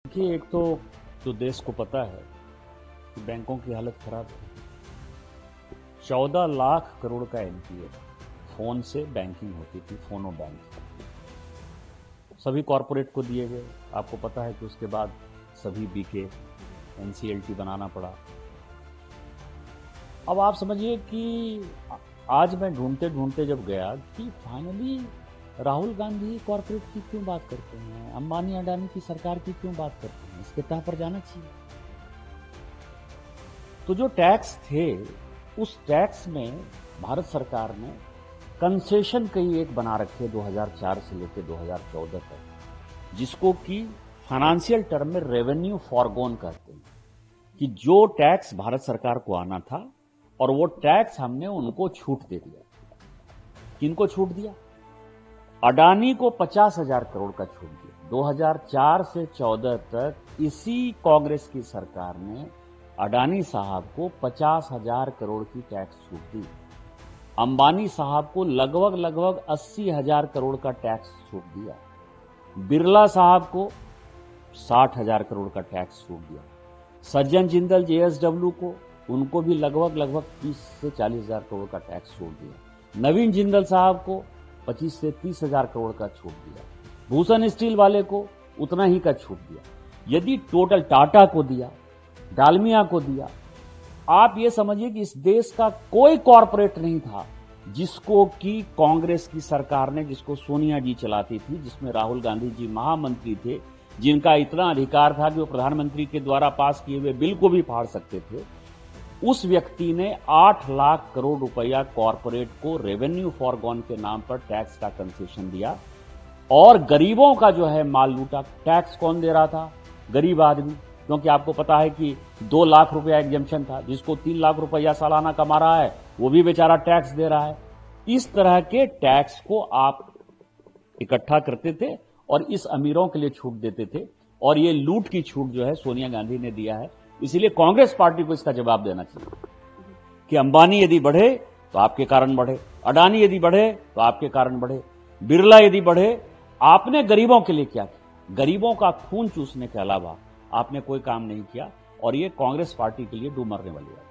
देखिए, एक तो जो देश को पता है कि बैंकों की हालत खराब है। 14 लाख करोड़ का एनपीए फोन से बैंकिंग होती थी, फोनो बैंक सभी कॉरपोरेट को दिए गए। आपको पता है कि उसके बाद सभी बीके, एनसीएलटी बनाना पड़ा। अब आप समझिए कि आज मैं ढूंढते ढूंढते जब गया कि फाइनली राहुल गांधी कॉरपोरेट की क्यों बात करते हैं, अंबानी अडानी की सरकार की क्यों बात करते हैं, इसके तह पर जाना चाहिए। तो जो टैक्स थे, उस टैक्स में भारत सरकार ने कंसेशन कई एक बना रखे 2004 से लेकर 2014 तक, जिसको कि फाइनेंशियल टर्म में रेवेन्यू फॉरगोन कहते हैं, कि जो टैक्स भारत सरकार को आना था और वो टैक्स हमने उनको छूट दे दिया। किनको छूट दिया? अडानी को 50,000 करोड़ का छूट दिया। 2004 से 14 तक इसी कांग्रेस की सरकार ने अडानी साहब को 50,000 करोड़ की टैक्स छूट दी। अंबानी साहब को लगभग 80,000 करोड़ का टैक्स छूट दिया। बिरला साहब को 60,000 करोड़ का टैक्स छूट दिया। सज्जन जिंदल जेएसडब्ल्यू को, उनको भी लगभग 30 से 40,000 करोड़ का टैक्स छूट दिया। नवीन जिंदल साहब को 25 से 30,000 करोड़ का छूट दिया। भूषण स्टील वाले को उतना ही का छूट दिया। यदि टोटल टाटा को दिया, डालमिया को दिया, आप ये समझिए कि इस देश का कोई कॉरपोरेट नहीं था जिसको कि कांग्रेस की सरकार ने, जिसको सोनिया जी चलाती थी, जिसमें राहुल गांधी जी महामंत्री थे, जिनका इतना अधिकार था कि वो प्रधानमंत्री के द्वारा पास किए हुए बिल को भी फाड़ सकते थे, उस व्यक्ति ने 8 लाख करोड़ रुपया कॉरपोरेट को रेवेन्यू फॉरगॉन के नाम पर टैक्स का कंसेशन दिया और गरीबों का जो है माल लूटा। टैक्स कौन दे रहा था? गरीब आदमी, क्योंकि आपको पता है कि 2 लाख रुपया एग्जम्पशन था। जिसको 3 लाख रुपया सालाना कमा रहा है वो भी बेचारा टैक्स दे रहा है। इस तरह के टैक्स को आप इकट्ठा करते थे और इस अमीरों के लिए छूट देते थे, और ये लूट की छूट जो है सोनिया गांधी ने दिया है। इसलिए कांग्रेस पार्टी को इसका जवाब देना चाहिए कि अंबानी यदि बढ़े तो आपके कारण बढ़े, अडानी यदि बढ़े तो आपके कारण बढ़े, बिरला यदि बढ़े। आपने गरीबों के लिए क्या किया? गरीबों का खून चूसने के अलावा आपने कोई काम नहीं किया, और ये कांग्रेस पार्टी के लिए डूब मरने वाली बात है।